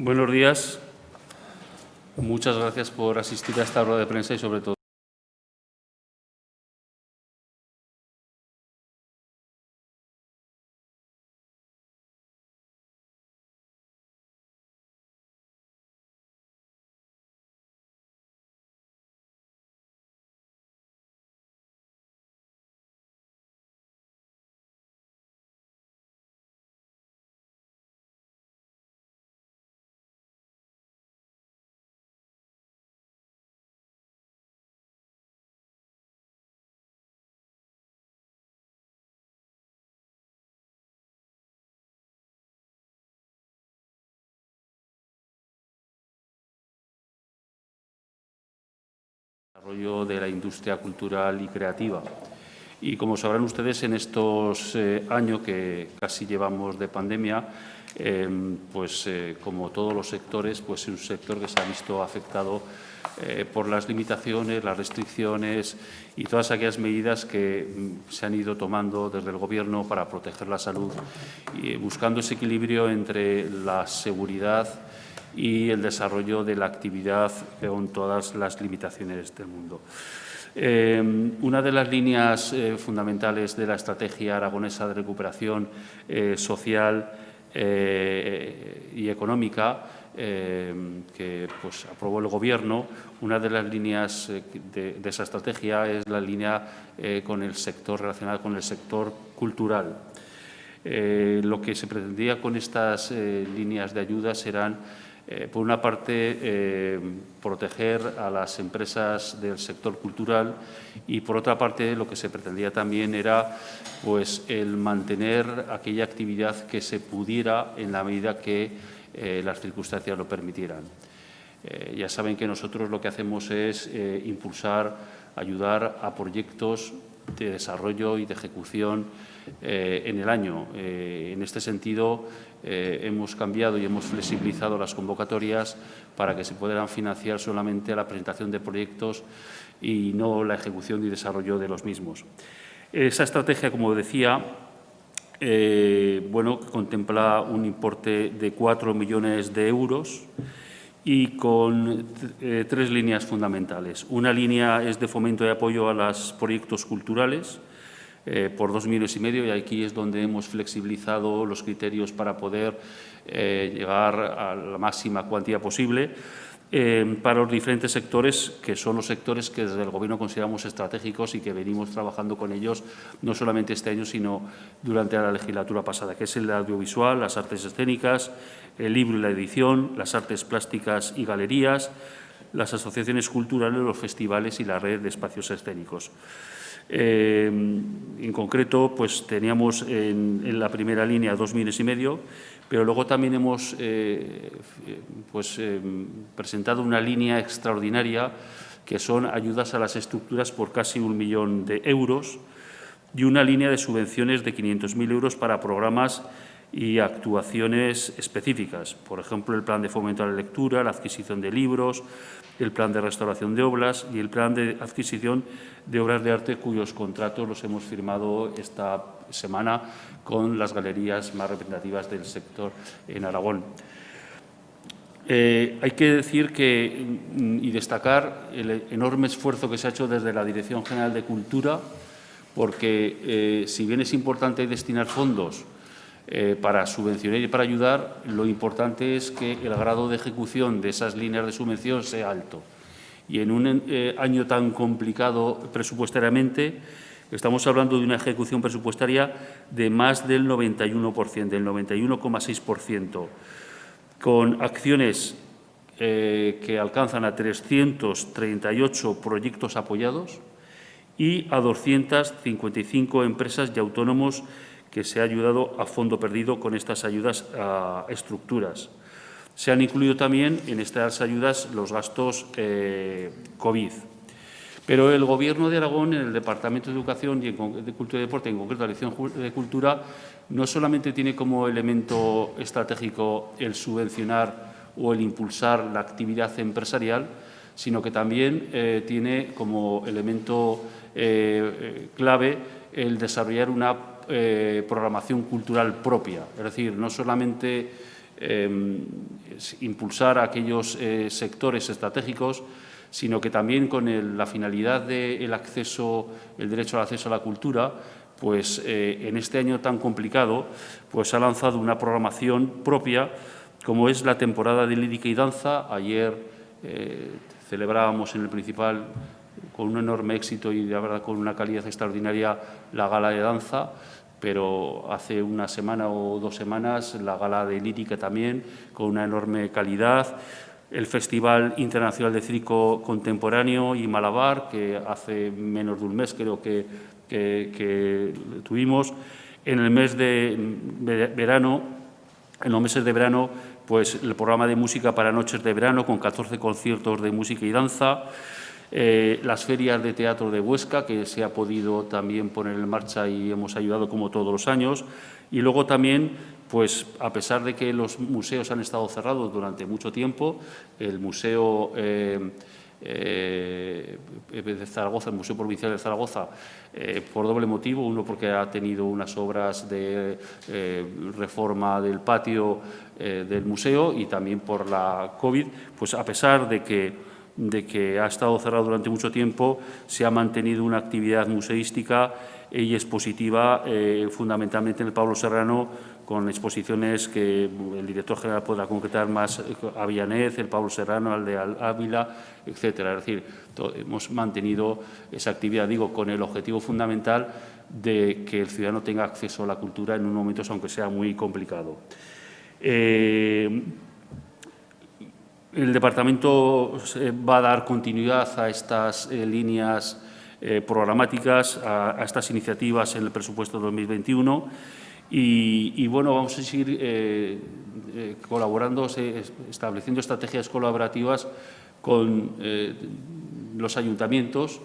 Buenos días. Muchas gracias por asistir a esta rueda de prensa y, sobre todo, desarrollo de la industria cultural y creativa. Y como sabrán ustedes, en estos años que casi llevamos de pandemia, como todos los sectores, pues es un sector que se ha visto afectado por las limitaciones, las restricciones y todas aquellas medidas que se han ido tomando desde el Gobierno para proteger la salud, y buscando ese equilibrio entre la seguridad y el desarrollo de la actividad con todas las limitaciones del mundo. Una de las líneas fundamentales de la estrategia aragonesa de recuperación social y económica que aprobó el Gobierno, una de las líneas de esa estrategia es la línea con el sector relacionada con el sector cultural. Lo que se pretendía con estas líneas de ayudas eran, por una parte, proteger a las empresas del sector cultural y, por otra parte, lo que se pretendía también era el mantener aquella actividad que se pudiera en la medida que las circunstancias lo permitieran. Ya saben que nosotros lo que hacemos es impulsar, ayudar a proyectos de desarrollo y de ejecución en el año. En este sentido, hemos cambiado y hemos flexibilizado las convocatorias para que se puedan financiar solamente la presentación de proyectos y no la ejecución y desarrollo de los mismos. Esa estrategia, como decía, contempla un importe de 4 millones de euros y con tres líneas fundamentales. Una línea es de fomento y apoyo a los proyectos culturales por 2,5 millones, y aquí es donde hemos flexibilizado los criterios para poder llegar a la máxima cuantía posible para los diferentes sectores, que son los sectores que desde el Gobierno consideramos estratégicos y que venimos trabajando con ellos no solamente este año, sino durante la legislatura pasada, que es el audiovisual, las artes escénicas, el libro y la edición, las artes plásticas y galerías, las asociaciones culturales, los festivales y la red de espacios escénicos. En concreto, teníamos en la primera línea 2,5 millones, pero luego también hemos presentado una línea extraordinaria que son ayudas a las estructuras por casi 1 millón de euros y una línea de subvenciones de 500.000 euros para programas y actuaciones específicas. Por ejemplo, el Plan de Fomento a la Lectura, la adquisición de libros, el Plan de Restauración de Obras y el Plan de Adquisición de Obras de Arte, cuyos contratos los hemos firmado esta semana con las galerías más representativas del sector en Aragón. Hay que decir y destacar el enorme esfuerzo que se ha hecho desde la Dirección General de Cultura, porque si bien es importante destinar fondos para subvencionar y para ayudar, lo importante es que el grado de ejecución de esas líneas de subvención sea alto. Y en un año tan complicado presupuestariamente, estamos hablando de una ejecución presupuestaria de más del 91%, del 91,6%, con acciones que alcanzan a 338 proyectos apoyados y a 255 empresas y autónomos que se ha ayudado a fondo perdido con estas ayudas a estructuras. Se han incluido también en estas ayudas los gastos COVID. Pero el Gobierno de Aragón, en el Departamento de Educación y de Cultura y Deporte, en concreto la Dirección de Cultura, no solamente tiene como elemento estratégico el subvencionar o el impulsar la actividad empresarial, sino que también tiene como elemento clave el desarrollar una programación cultural propia. Es decir, no solamente impulsar aquellos sectores estratégicos, sino que también con la finalidad del derecho al acceso a la cultura, pues en este año tan complicado, pues ha lanzado una programación propia, como es la temporada de lírica y danza. Ayer celebrábamos en el Principal, con un enorme éxito y de verdad con una calidad extraordinaria, la gala de danza, pero hace una semana o 2 semanas la gala de lírica también, con una enorme calidad. El Festival Internacional de Circo Contemporáneo y Malabar, que hace menos de un mes creo que tuvimos. En el mes de verano, en los meses de verano, pues el programa de música para noches de verano, con 14 conciertos de música y danza. Las ferias de teatro de Huesca, que se ha podido también poner en marcha y hemos ayudado como todos los años. Y luego también, pues a pesar de que los museos han estado cerrados durante mucho tiempo, el Museo de Zaragoza, el Museo Provincial de Zaragoza, por doble motivo: uno, porque ha tenido unas obras de reforma del patio del museo, y también por la COVID, pues a pesar de que ha estado cerrado durante mucho tiempo, se ha mantenido una actividad museística y expositiva, fundamentalmente en el Pablo Serrano, con exposiciones que el director general podrá concretar más: Avillanez, el Pablo Serrano, el de Ávila, etcétera. Es decir, hemos mantenido esa actividad, digo, con el objetivo fundamental de que el ciudadano tenga acceso a la cultura en unos momentos, aunque sea muy complicado. El Departamento va a dar continuidad a estas líneas programáticas, a estas iniciativas en el presupuesto 2021 y bueno, vamos a seguir colaborando, estableciendo estrategias colaborativas con los ayuntamientos,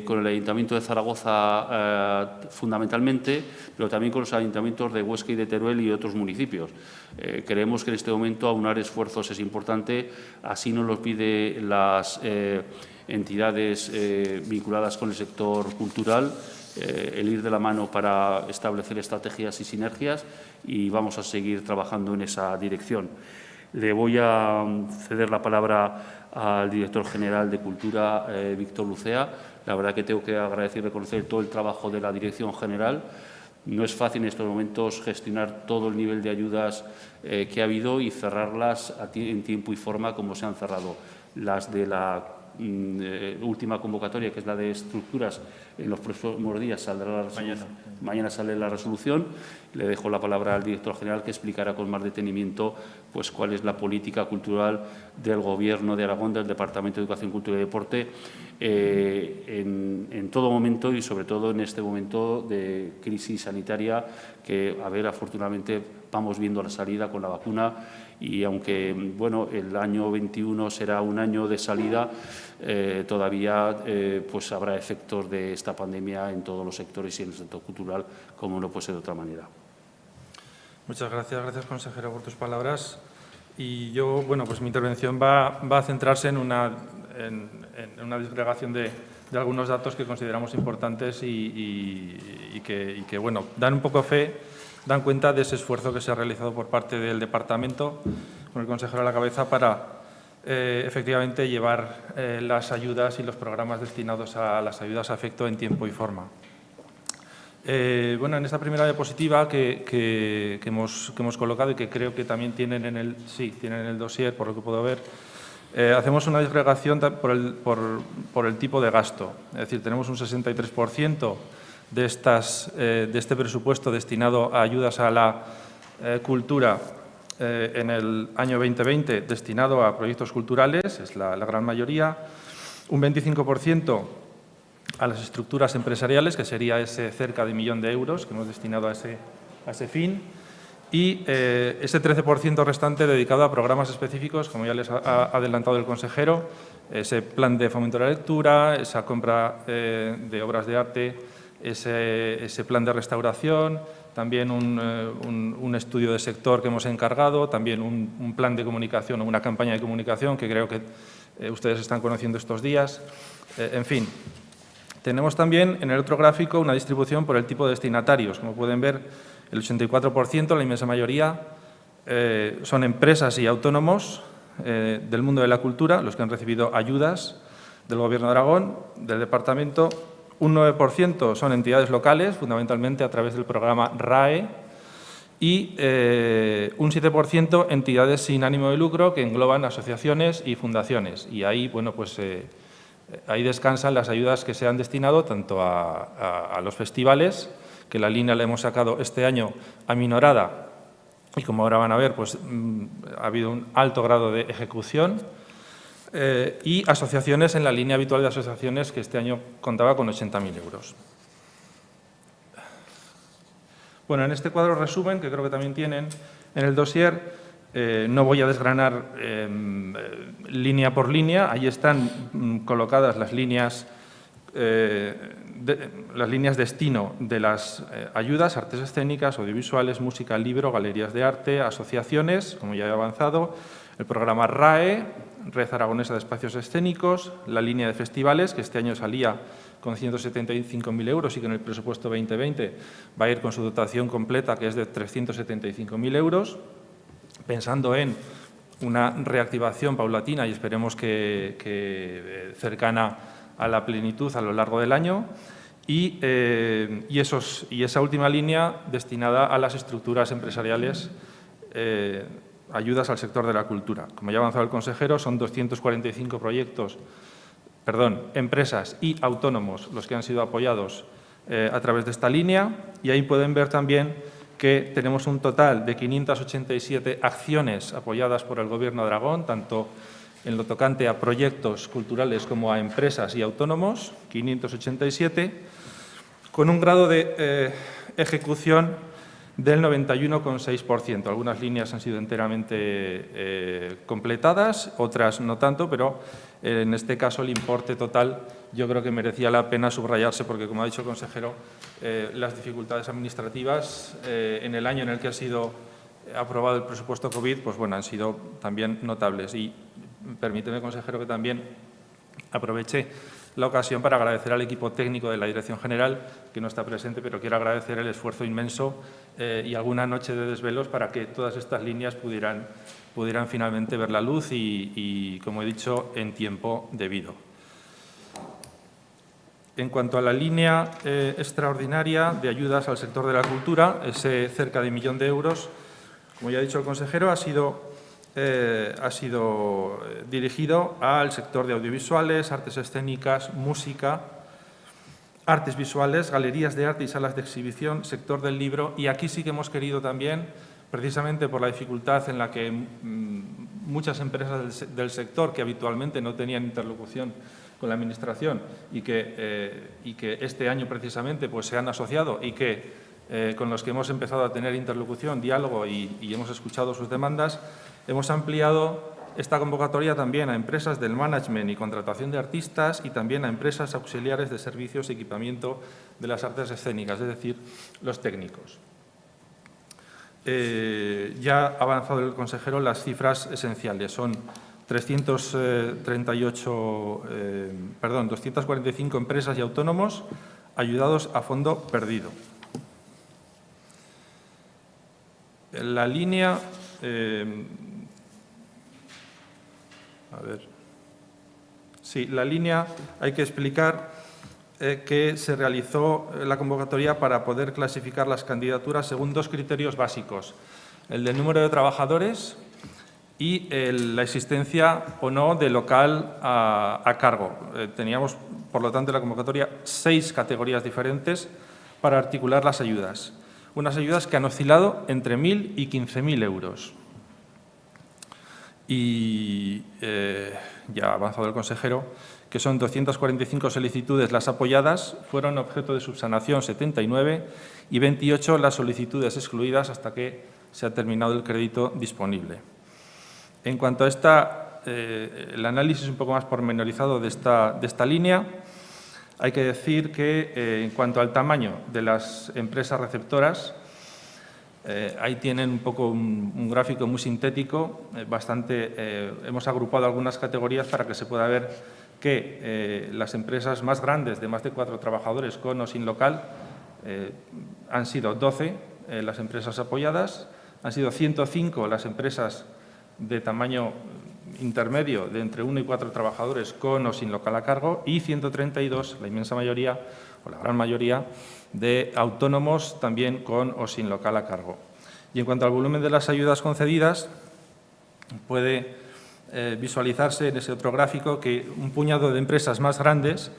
con el Ayuntamiento de Zaragoza fundamentalmente, pero también con los ayuntamientos de Huesca y de Teruel y otros municipios. Creemos que en este momento aunar esfuerzos es importante, así nos lo pide las entidades vinculadas con el sector cultural, el ir de la mano para establecer estrategias y sinergias, y vamos a seguir trabajando en esa dirección. Le voy a ceder la palabra al director general de Cultura, Víctor Lucea. La verdad que tengo que agradecer y reconocer todo el trabajo de la Dirección General. No es fácil en estos momentos gestionar todo el nivel de ayudas que ha habido y cerrarlas en tiempo y forma como se han cerrado. Las de la última convocatoria, que es la de estructuras, en los próximos días saldrá la resolución. Mañana sale la resolución. Le dejo la palabra al director general, que explicará con más detenimiento pues cuál es la política cultural del Gobierno de Aragón, del Departamento de Educación, Cultura y Deporte, en todo momento y sobre todo en este momento de crisis sanitaria que, a ver, afortunadamente vamos viendo la salida con la vacuna, y aunque bueno, el año 21 será un año de salida, todavía pues habrá efectos de esta pandemia en todos los sectores y en el sector cultural, como no puede ser de otra manera. Muchas gracias. Gracias, consejero, por tus palabras. Y yo, bueno, pues mi intervención va a centrarse en una disgregación de algunos datos que consideramos importantes y que, bueno, dan un poco dan cuenta de ese esfuerzo que se ha realizado por parte del Departamento, con el consejero a la cabeza, para efectivamente llevar las ayudas y los programas destinados a las ayudas a efecto en tiempo y forma. Bueno, en esta primera diapositiva que hemos colocado y que creo que también tienen en el dossier, por lo que puedo ver, hacemos una disgregación por el tipo de gasto. Es decir, tenemos un 63% de este presupuesto destinado a ayudas a la cultura en el año 2020, destinado a proyectos culturales, es la gran mayoría, un 25% a las estructuras empresariales, que sería ese cerca de 1 millón de euros que hemos destinado a ese fin, y ese 13% restante dedicado a programas específicos, como ya les ha adelantado el consejero, ese plan de fomento de la lectura, esa compra de obras de arte, ese plan de restauración, también un estudio de sector que hemos encargado, también un plan de comunicación o una campaña de comunicación que creo que ustedes están conociendo estos días. En fin, tenemos también en el otro gráfico una distribución por el tipo de destinatarios. Como pueden ver, el 84%, la inmensa mayoría, son empresas y autónomos del mundo de la cultura los que han recibido ayudas del Gobierno de Aragón, del Departamento. Un 9% son entidades locales, fundamentalmente a través del programa RAE, y un 7% entidades sin ánimo de lucro que engloban asociaciones y fundaciones. Y ahí, bueno, pues ahí descansan las ayudas que se han destinado tanto a los festivales, que la línea la hemos sacado este año aminorada y, como ahora van a ver, pues ha habido un alto grado de ejecución, y asociaciones en la línea habitual de asociaciones, que este año contaba con 80.000 euros. Bueno, en este cuadro resumen, que creo que también tienen en el dossier, no voy a desgranar línea por línea, ahí están colocadas las líneas destino de las ayudas: artes escénicas, audiovisuales, música, libro, galerías de arte, asociaciones, como ya he avanzado, el programa RAE, Red Aragonesa de Espacios Escénicos, la línea de festivales, que este año salía con 175.000 euros y que en el presupuesto 2020 va a ir con su dotación completa, que es de 375.000 euros, pensando en una reactivación paulatina y esperemos que cercana a la plenitud a lo largo del año, y esa última línea destinada a las estructuras empresariales, ayudas al sector de la cultura. Como ya ha avanzado el consejero, son 245 empresas y autónomos los que han sido apoyados a través de esta línea, y ahí pueden ver también que tenemos un total de 587 acciones apoyadas por el Gobierno de Aragón, tanto en lo tocante a proyectos culturales como a empresas y autónomos, 587, con un grado de ejecución del 91,6%. Algunas líneas han sido enteramente completadas, otras no tanto, pero en este caso el importe total yo creo que merecía la pena subrayarse porque, como ha dicho el consejero, las dificultades administrativas en el año en el que ha sido aprobado el presupuesto COVID, pues bueno, han sido también notables. Y permíteme, consejero, que también aproveche la ocasión para agradecer al equipo técnico de la Dirección General, que no está presente, pero quiero agradecer el esfuerzo inmenso y alguna noche de desvelos para que todas estas líneas pudieran finalmente ver la luz y, como he dicho, en tiempo debido. En cuanto a la línea extraordinaria de ayudas al sector de la cultura, ese cerca de 1 millón de euros, como ya ha dicho el consejero, ha sido dirigido al sector de audiovisuales, artes escénicas, música, artes visuales, galerías de arte y salas de exhibición, sector del libro. Y aquí sí que hemos querido también, precisamente por la dificultad en la que muchas empresas del sector, que habitualmente no tenían interlocución con la Administración y que este año precisamente pues se han asociado y que con los que hemos empezado a tener interlocución, diálogo y hemos escuchado sus demandas, hemos ampliado esta convocatoria también a empresas del management y contratación de artistas y también a empresas auxiliares de servicios y equipamiento de las artes escénicas, es decir, los técnicos. Ya ha avanzado el consejero las cifras esenciales. Son 245 empresas y autónomos ayudados a fondo perdido. La línea, la línea hay que explicar que se realizó la convocatoria para poder clasificar las candidaturas según 2 criterios básicos: el del número de trabajadores y la existencia o no de local a cargo. Teníamos, por lo tanto, en la convocatoria 6 categorías diferentes para articular las ayudas. Unas ayudas que han oscilado entre 1.000 y 15.000 euros. Y ya ha avanzado el consejero que son 245 solicitudes las apoyadas, fueron objeto de subsanación 79 y 28 las solicitudes excluidas hasta que se ha terminado el crédito disponible. En cuanto a el análisis un poco más pormenorizado de esta línea, hay que decir que en cuanto al tamaño de las empresas receptoras, ahí tienen un poco un gráfico muy sintético, hemos agrupado algunas categorías para que se pueda ver que las empresas más grandes de más de 4 trabajadores con o sin local han sido 12 las empresas apoyadas, han sido 105 las empresas de tamaño intermedio de entre 1 y 4 trabajadores con o sin local a cargo y 132, la inmensa mayoría o la gran mayoría, de autónomos también con o sin local a cargo. Y en cuanto al volumen de las ayudas concedidas, puede visualizarse en ese otro gráfico que un puñado de empresas más grandes,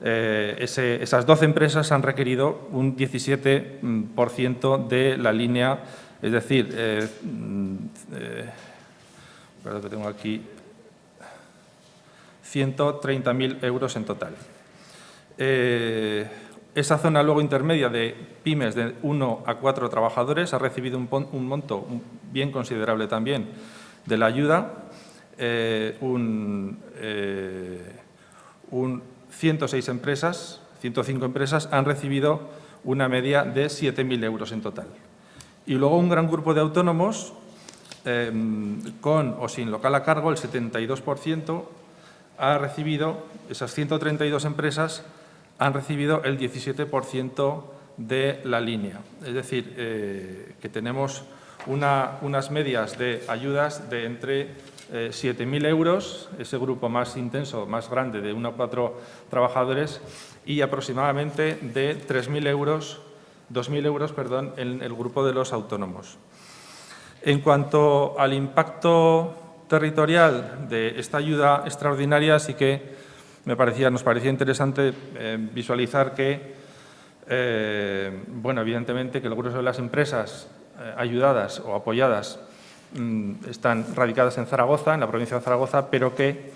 esas 12 empresas han requerido un 17% de la línea, es decir, perdón que tengo aquí, 130.000 euros en total. Esa zona luego intermedia de pymes de 1 a 4 trabajadores ha recibido un monto bien considerable también de la ayuda, 106 empresas, 105 empresas han recibido una media de 7.000 euros en total. Y luego un gran grupo de autónomos con o sin local a cargo, el 72%, ha recibido, esas 132 empresas han recibido el 17% de la línea. Es decir, que tenemos unas medias de ayudas de entre 7.000 euros, ese grupo más intenso, más grande, de 1 a 4 trabajadores, y aproximadamente de 2.000 euros, en el grupo de los autónomos. En cuanto al impacto territorial de esta ayuda extraordinaria, sí que nos parecía interesante visualizar que, evidentemente, que el grueso de las empresas ayudadas o apoyadas están radicadas en Zaragoza, en la provincia de Zaragoza, pero que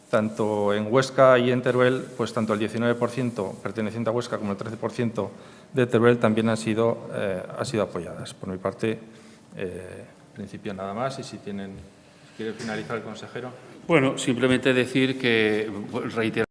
tanto en Huesca y en Teruel, pues tanto el 19% perteneciente a Huesca como el 13% de Teruel también han sido apoyadas. Por mi parte, en principio nada más, y si quiere finalizar el consejero. Bueno, simplemente decir que reiterar.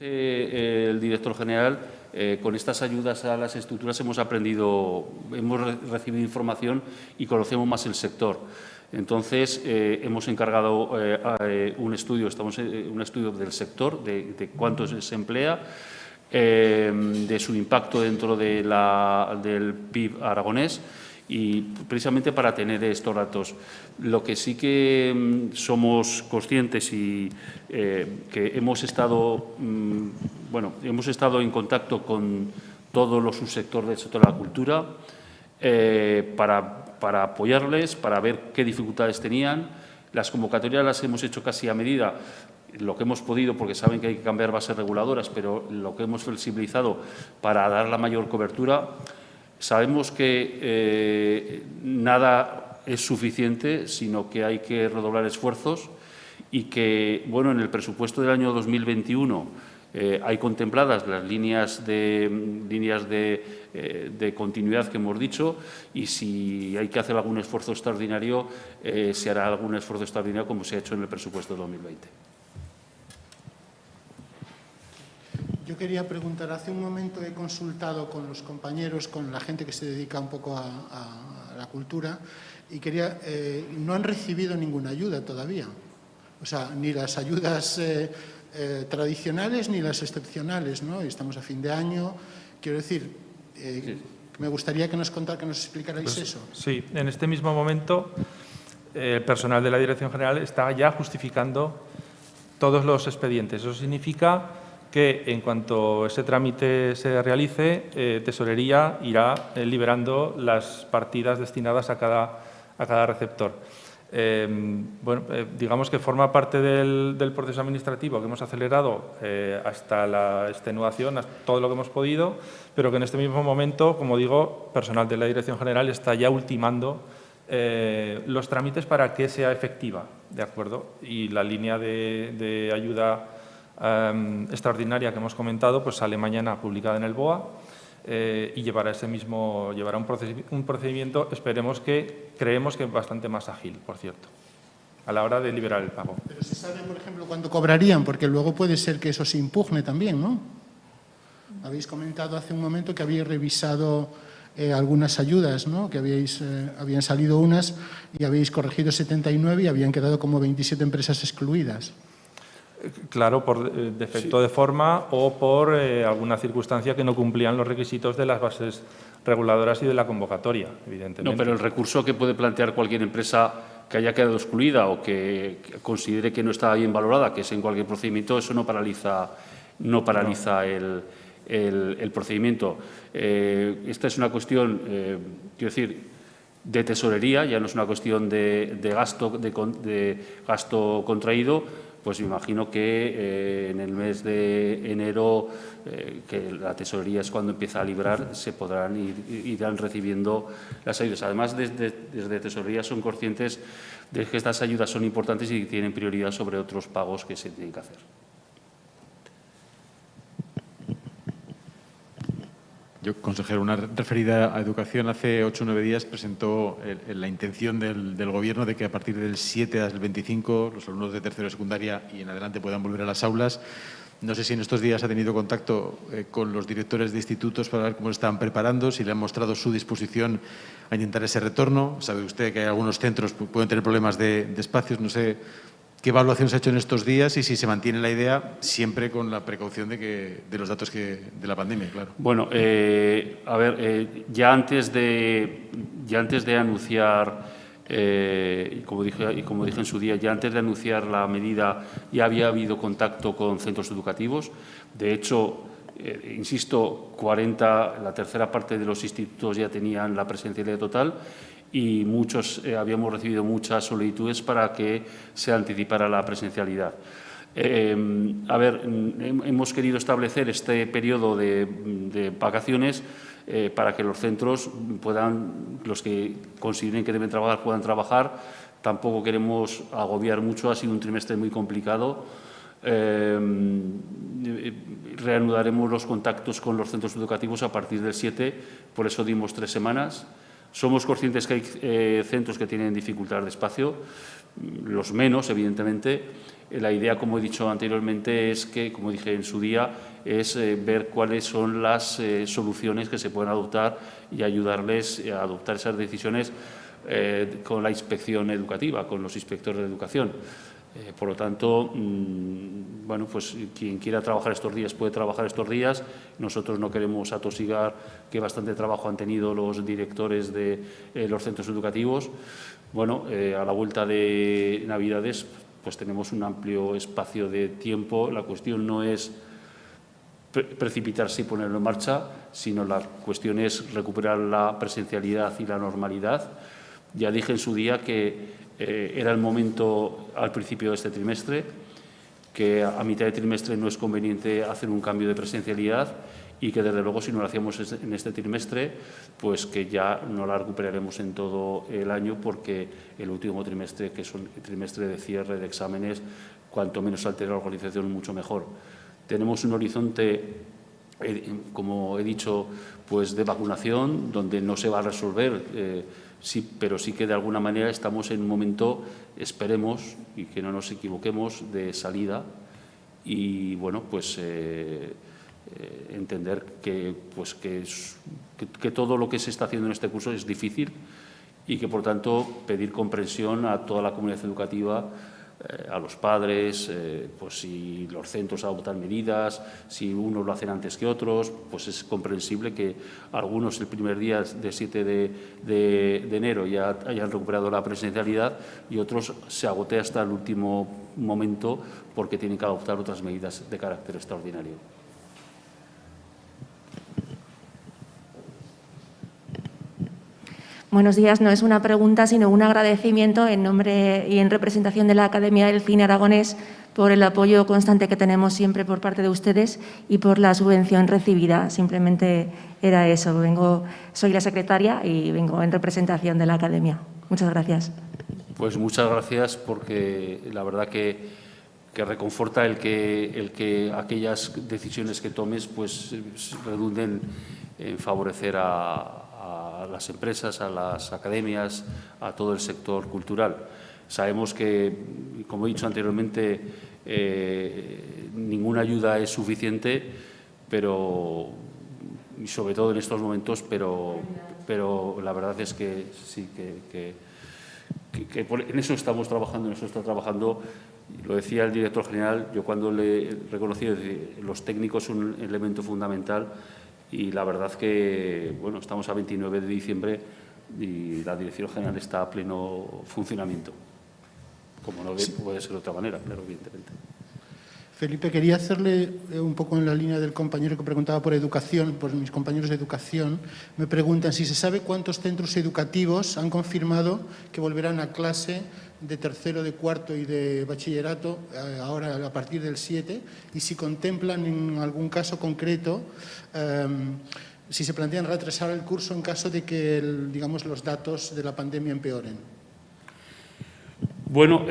El director general, con estas ayudas a las estructuras hemos recibido información y conocemos más el sector. Entonces, hemos encargado un estudio del sector, de cuánto se emplea, de su impacto dentro de del PIB aragonés y precisamente para tener estos datos. Lo que sí que somos conscientes y que hemos estado en contacto con todos los subsectores del sector de la cultura para apoyarles, para ver qué dificultades tenían. Las convocatorias las hemos hecho casi a medida, lo que hemos podido, porque saben que hay que cambiar bases reguladoras, pero lo que hemos flexibilizado para dar la mayor cobertura. Sabemos que nada es suficiente, sino que hay que redoblar esfuerzos y que, bueno, en el presupuesto del año 2021 hay contempladas las líneas de continuidad que hemos dicho y si hay que hacer algún esfuerzo extraordinario, se hará algún esfuerzo extraordinario como se ha hecho en el presupuesto de 2020. Yo quería preguntar, hace un momento he consultado con los compañeros, con la gente que se dedica un poco a la cultura y no han recibido ninguna ayuda todavía. O sea, ni las ayudas tradicionales ni las excepcionales, ¿no? Y estamos a fin de año. Quiero decir, me gustaría que nos explicarais eso. Sí, en este mismo momento el personal de la Dirección General está ya justificando todos los expedientes. Eso significa que en cuanto ese trámite se realice, Tesorería irá liberando las partidas destinadas a cada receptor. Digamos que forma parte del proceso administrativo que hemos acelerado hasta la extenuación, hasta todo lo que hemos podido, pero que en este mismo momento, como digo, personal de la Dirección General está ya ultimando los trámites para que sea efectiva, ¿de acuerdo? Y la línea de ayuda extraordinaria que hemos comentado pues sale mañana publicada en el BOA y llevará un procedimiento, creemos que bastante más ágil, por cierto, a la hora de liberar el pago. Pero se sabe, por ejemplo, cuándo cobrarían, porque luego puede ser que eso se impugne también, ¿no? Habéis comentado hace un momento que habéis revisado algunas ayudas, ¿no? Que habían salido unas y habéis corregido 79 y habían quedado como 27 empresas excluidas. Claro, por defecto de forma o por alguna circunstancia que no cumplían los requisitos de las bases reguladoras y de la convocatoria, evidentemente. No, pero el recurso que puede plantear cualquier empresa que haya quedado excluida o que considere que no está bien valorada, que es en cualquier procedimiento, eso no paraliza el procedimiento. Esta es una cuestión, quiero decir, de tesorería, ya no es una cuestión de gasto contraído. Pues me imagino que en el mes de enero, que la tesorería es cuando empieza a librar, se irán recibiendo las ayudas. Además, desde tesorería son conscientes de que estas ayudas son importantes y tienen prioridad sobre otros pagos que se tienen que hacer. Yo, consejero, una referida a educación. Hace 8 o 9 días presentó la intención del Gobierno de que a partir del 7 al 25 los alumnos de tercero de secundaria y en adelante puedan volver a las aulas. No sé si en estos días ha tenido contacto con los directores de institutos para ver cómo se están preparando, si le han mostrado su disposición a intentar ese retorno. Sabe usted que hay algunos centros que pueden tener problemas de espacios. No sé qué evaluación se ha hecho en estos días y si se mantiene la idea siempre con la precaución de los datos de la pandemia, claro. Bueno, a ver, ya antes de anunciar, como dije en su día, ya antes de anunciar la medida ya había habido contacto con centros educativos. De hecho, insisto, la tercera parte de los institutos ya tenían la presencialidad total y habíamos recibido muchas solicitudes para que se anticipara la presencialidad. Hemos querido establecer este periodo de vacaciones para que los centros los que consideren que deben trabajar, puedan trabajar. Tampoco queremos agobiar mucho, ha sido un trimestre muy complicado. Reanudaremos los contactos con los centros educativos a partir del 7, por eso dimos 3 semanas. Somos conscientes que hay centros que tienen dificultades de espacio, los menos, evidentemente. La idea, como he dicho anteriormente, es que, como dije en su día, es ver cuáles son las soluciones que se pueden adoptar y ayudarles a adoptar esas decisiones con la inspección educativa, con los inspectores de educación. Por lo tanto, bueno, pues quien quiera trabajar estos días puede trabajar estos días. Nosotros no queremos atosigar, que bastante trabajo han tenido los directores de los centros educativos. Bueno, a la vuelta de Navidades pues tenemos un amplio espacio de tiempo. La cuestión no es precipitarse y ponerlo en marcha, sino la cuestión es recuperar la presencialidad y la normalidad. Ya dije en su día que era el momento al principio de este trimestre, que a mitad de trimestre no es conveniente hacer un cambio de presencialidad y que, desde luego, si no lo hacíamos en este trimestre, pues que ya no la recuperaremos en todo el año, porque el último trimestre, que es un trimestre de cierre de exámenes, cuanto menos altere la organización, mucho mejor. Tenemos un horizonte, como he dicho, pues de vacunación, donde no se va a resolver, sí, pero sí que de alguna manera estamos en un momento, esperemos, y que no nos equivoquemos, de salida. Y bueno, pues entender que todo lo que se está haciendo en este curso es difícil y que, por tanto, pedir comprensión a toda la comunidad educativa, a los padres, pues si los centros adoptan medidas, si unos lo hacen antes que otros, pues es comprensible que algunos el primer día de 7 de enero ya hayan recuperado la presencialidad y otros se agote hasta el último momento porque tienen que adoptar otras medidas de carácter extraordinario. Buenos días. No es una pregunta, sino un agradecimiento en nombre y en representación de la Academia del Cine Aragonés por el apoyo constante que tenemos siempre por parte de ustedes y por la subvención recibida. Simplemente era eso. Soy la secretaria y vengo en representación de la Academia. Muchas gracias. Pues muchas gracias, porque la verdad que reconforta el que aquellas decisiones que tomes pues redunden en favorecer a las empresas, a las academias, a todo el sector cultural. Sabemos que, como he dicho anteriormente, ninguna ayuda es suficiente, y sobre todo en estos momentos, pero la verdad es que sí, que en eso estamos trabajando, en eso está trabajando. Lo decía el director general, yo cuando le reconocí, los técnicos son un elemento fundamental. Y la verdad que, bueno, estamos a 29 de diciembre y la Dirección General está a pleno funcionamiento, como no puede ser de otra manera, claro, evidentemente. Felipe, quería hacerle un poco en la línea del compañero que preguntaba por educación, por mis compañeros de educación. Me preguntan si se sabe cuántos centros educativos han confirmado que volverán a clase de tercero, de cuarto y de bachillerato ahora a partir del 7, y si contemplan en algún caso concreto si se plantean retrasar el curso en caso de que digamos, los datos de la pandemia empeoren. Bueno,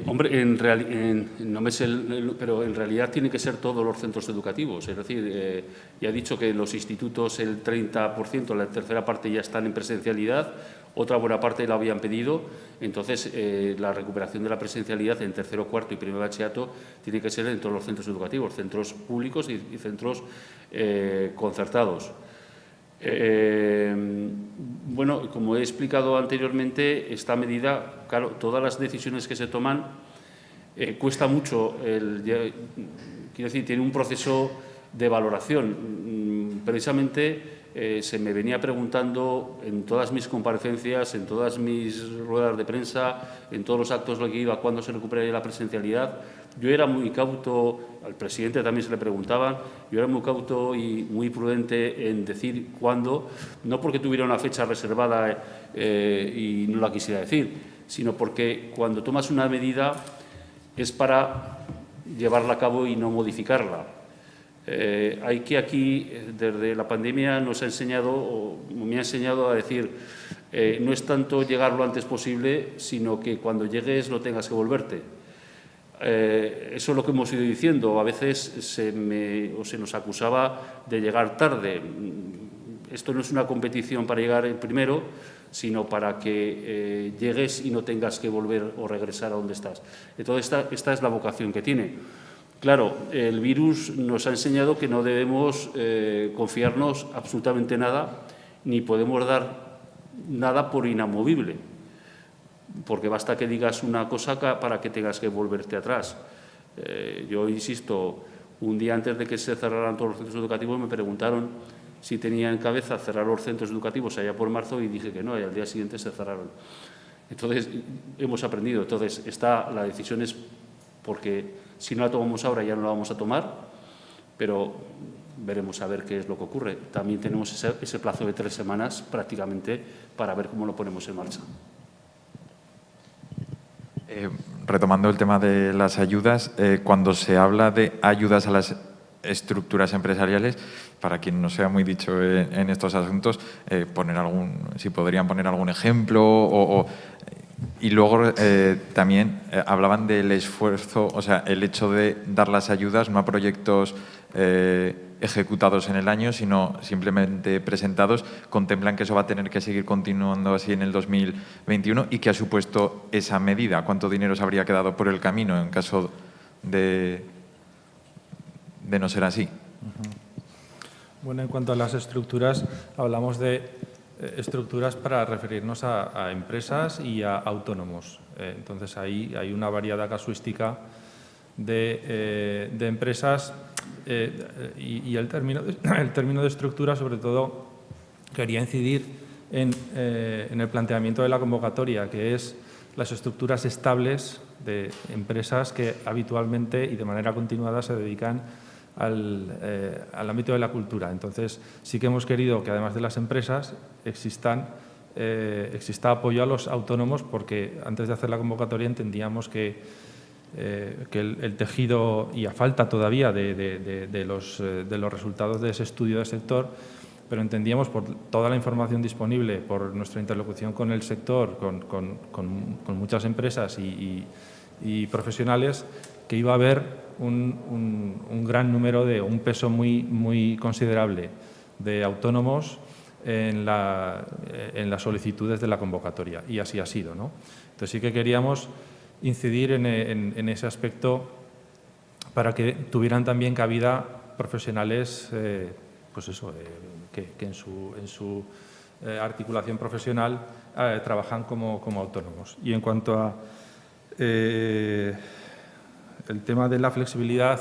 hombre, no me sé pero en realidad tienen que ser todos los centros educativos. Es decir, ya he dicho que los institutos el 30%, la tercera parte ya están en presencialidad, otra buena parte la habían pedido. Entonces, la recuperación de la presencialidad en tercero, cuarto y primer bachillerato tiene que ser en todos los centros educativos, centros públicos y centros concertados. Bueno, como he explicado anteriormente, esta medida, claro, todas las decisiones que se toman cuesta mucho. Quiero decir, tiene un proceso de valoración. Precisamente se me venía preguntando en todas mis comparecencias, en todas mis ruedas de prensa, en todos los actos lo que iba, cuándo se recuperaría la presencialidad. Yo era muy cauto, al presidente también se le preguntaban, yo era muy cauto y muy prudente en decir cuándo, no porque tuviera una fecha reservada y no la quisiera decir, sino porque cuando tomas una medida es para llevarla a cabo y no modificarla. Hay que aquí, desde la pandemia, nos ha enseñado, o me ha enseñado a decir, no es tanto llegar lo antes posible, sino que cuando llegues no tengas que volverte. Eso es lo que hemos ido diciendo. A veces se nos acusaba de llegar tarde. Esto no es una competición para llegar el primero, sino para que llegues y no tengas que volver o regresar a donde estás. Entonces, esta es la vocación que tiene. Claro, el virus nos ha enseñado que no debemos confiarnos absolutamente nada, ni podemos dar nada por inamovible. porque basta que digas una cosa para que tengas que volverte atrás. Yo insisto, un día antes de que se cerraran todos los centros educativos me preguntaron si tenía en cabeza cerrar los centros educativos allá por marzo y dije que no, y al día siguiente se cerraron. Entonces, hemos aprendido. Entonces, la decisión es porque si no la tomamos ahora ya no la vamos a tomar, pero veremos a ver qué es lo que ocurre. También tenemos ese plazo de 3 semanas prácticamente para ver cómo lo ponemos en marcha. Retomando el tema de las ayudas, cuando se habla de ayudas a las estructuras empresariales, para quien no sea muy dicho en estos asuntos, si podrían poner algún ejemplo y luego también hablaban del esfuerzo, o sea, el hecho de dar las ayudas no a proyectos ejecutados en el año, sino simplemente presentados, contemplan que eso va a tener que seguir continuando así en el 2021 y qué ha supuesto esa medida, cuánto dinero se habría quedado por el camino en caso de no ser así. Bueno, en cuanto a las estructuras, hablamos de estructuras para referirnos a empresas y a autónomos. Entonces, ahí hay una variada casuística de empresas y el término de estructura, sobre todo, quería incidir en el planteamiento de la convocatoria, que es las estructuras estables de empresas que habitualmente y de manera continuada se dedican al ámbito de la cultura. Entonces, sí que hemos querido que, además de las empresas, exista apoyo a los autónomos, porque antes de hacer la convocatoria entendíamos que el tejido, y a falta todavía de los resultados de ese estudio de sector, pero entendíamos por toda la información disponible, por nuestra interlocución con el sector, con muchas empresas y profesionales, que iba a haber un gran número un peso muy considerable de autónomos en las solicitudes de la convocatoria, y así ha sido, ¿no? Entonces sí que queríamos incidir en ese aspecto para que tuvieran también cabida profesionales, pues eso, que en su articulación profesional trabajan como autónomos. Y en cuanto a el tema de la flexibilidad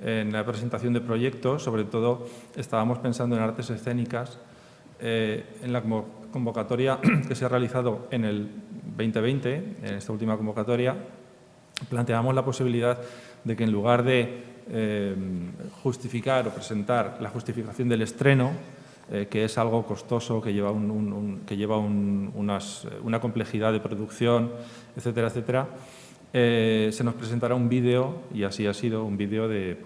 en la presentación de proyectos, sobre todo estábamos pensando en artes escénicas. En la convocatoria que se ha realizado en el 2020, en esta última convocatoria, planteamos la posibilidad de que, en lugar de justificar o presentar la justificación del estreno, que es algo costoso, que lleva una complejidad de producción, etcétera, etcétera, se nos presentará un vídeo, y así ha sido, un vídeo de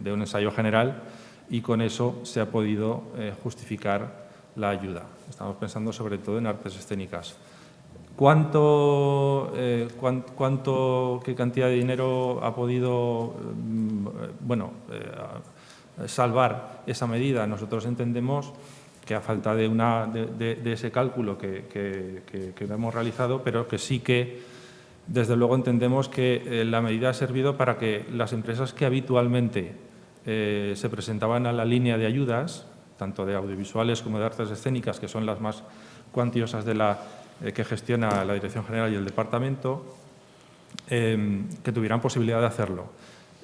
un ensayo general, y con eso se ha podido justificar la ayuda. Estamos pensando sobre todo en artes escénicas. ¿Qué cantidad de dinero ha podido salvar esa medida? Nosotros entendemos que, a falta de ese cálculo que hemos realizado, pero que sí que, desde luego, entendemos que la medida ha servido para que las empresas que habitualmente se presentaban a la línea de ayudas, tanto de audiovisuales como de artes escénicas, que son las más cuantiosas que gestiona la Dirección General y el Departamento, que tuvieran posibilidad de hacerlo.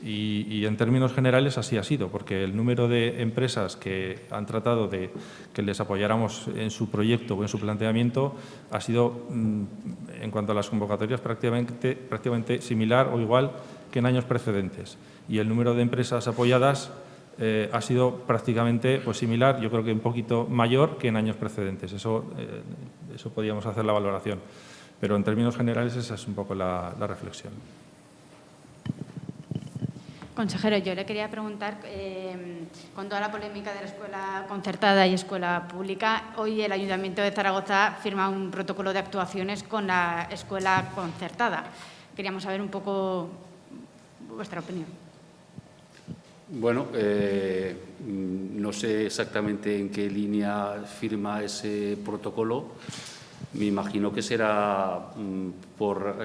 Y en términos generales así ha sido, porque el número de empresas que han tratado de que les apoyáramos en su proyecto o en su planteamiento ha sido, en cuanto a las convocatorias, prácticamente similar o igual que en años precedentes. Y el número de empresas apoyadas ha sido prácticamente similar, yo creo que un poquito mayor que en años precedentes. Eso podíamos hacer la valoración. Pero en términos generales esa es un poco la reflexión. Consejero, yo le quería preguntar, con toda la polémica de la escuela concertada y escuela pública, hoy el Ayuntamiento de Zaragoza firma un protocolo de actuaciones con la escuela concertada. Queríamos saber un poco vuestra opinión. Bueno, no sé exactamente en qué línea firma ese protocolo. Me imagino que será por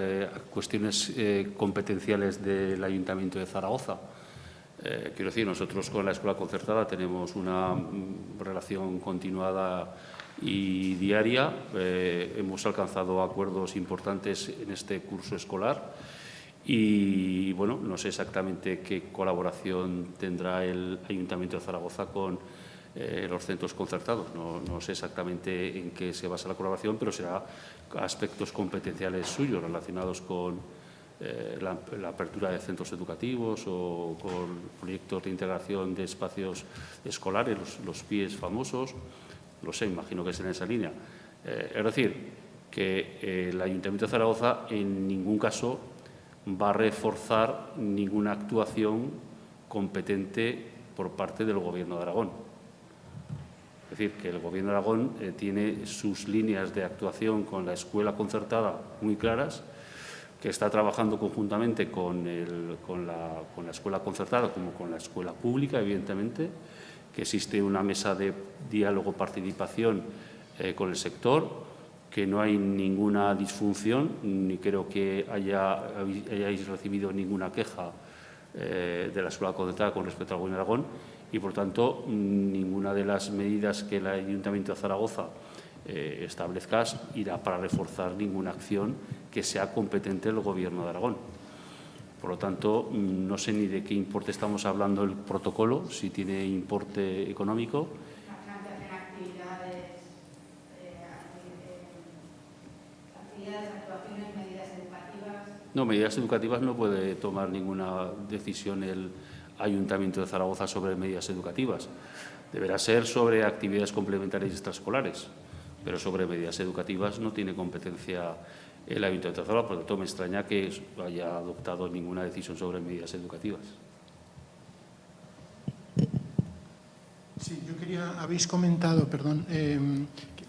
cuestiones competenciales del Ayuntamiento de Zaragoza. Quiero decir, nosotros con la escuela concertada tenemos una relación continuada y diaria. Hemos alcanzado acuerdos importantes en este curso escolar y, bueno, no sé exactamente qué colaboración tendrá el Ayuntamiento de Zaragoza con los centros concertados. No sé exactamente en qué se basa la colaboración, pero será aspectos competenciales suyos relacionados con la apertura de centros educativos o con proyectos de integración de espacios escolares, los PIEs famosos. Lo sé, imagino que es en esa línea. Es decir, que el Ayuntamiento de Zaragoza en ningún caso va a reforzar ninguna actuación competente por parte del Gobierno de Aragón. Es decir, que el Gobierno de Aragón tiene sus líneas de actuación con la escuela concertada muy claras, que está trabajando conjuntamente con la escuela concertada como con la escuela pública, evidentemente, que existe una mesa de diálogo, participación con el sector, que no hay ninguna disfunción, ni creo que hayáis recibido ninguna queja de la escuela concertada con respecto al Gobierno de Aragón y, por tanto, ninguna de las medidas que el Ayuntamiento de Zaragoza establezca irá para reforzar ninguna acción que sea competente del Gobierno de Aragón. Por lo tanto, no sé ni de qué importe estamos hablando el protocolo, si tiene importe económico. Actuaciones, medidas educativas. No, medidas educativas no puede tomar ninguna decisión el Ayuntamiento de Zaragoza sobre medidas educativas. Deberá ser sobre actividades complementarias extraescolares, pero sobre medidas educativas no tiene competencia el Ayuntamiento de Zaragoza. Por lo tanto, me extraña que haya adoptado ninguna decisión sobre medidas educativas. Sí, yo quería, habéis comentado, perdón,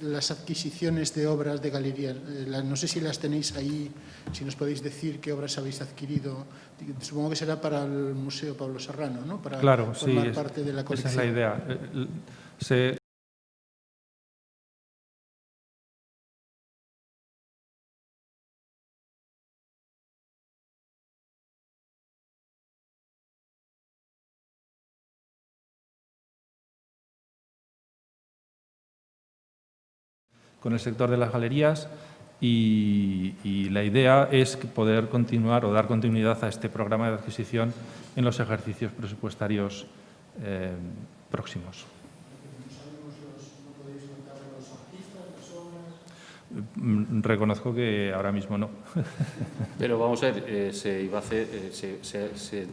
las adquisiciones de obras de galería. No sé si las tenéis ahí, si nos podéis decir qué obras habéis adquirido. Supongo que será para el Museo Pablo Serrano, ¿no? Para claro, formar sí, parte de la colección. Esa es la idea. Con el sector de las galerías y la idea es poder continuar o dar continuidad a este programa de adquisición en los ejercicios presupuestarios próximos. Reconozco que ahora mismo no. Pero vamos a ver, se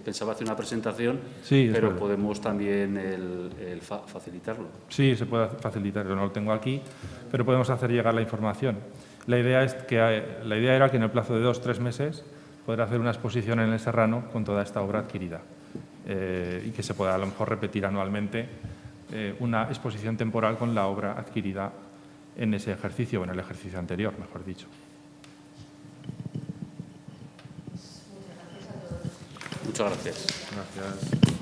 pensaba hacer una presentación, sí, pero podemos también facilitarlo. Sí, se puede facilitar, yo no lo tengo aquí, pero podemos hacer llegar la información. La idea era que en el plazo de 2 o 3 meses poder hacer una exposición en el Serrano con toda esta obra adquirida y que se pueda a lo mejor repetir anualmente una exposición temporal con la obra adquirida en ese ejercicio o en el ejercicio anterior, mejor dicho. Muchas gracias. Gracias.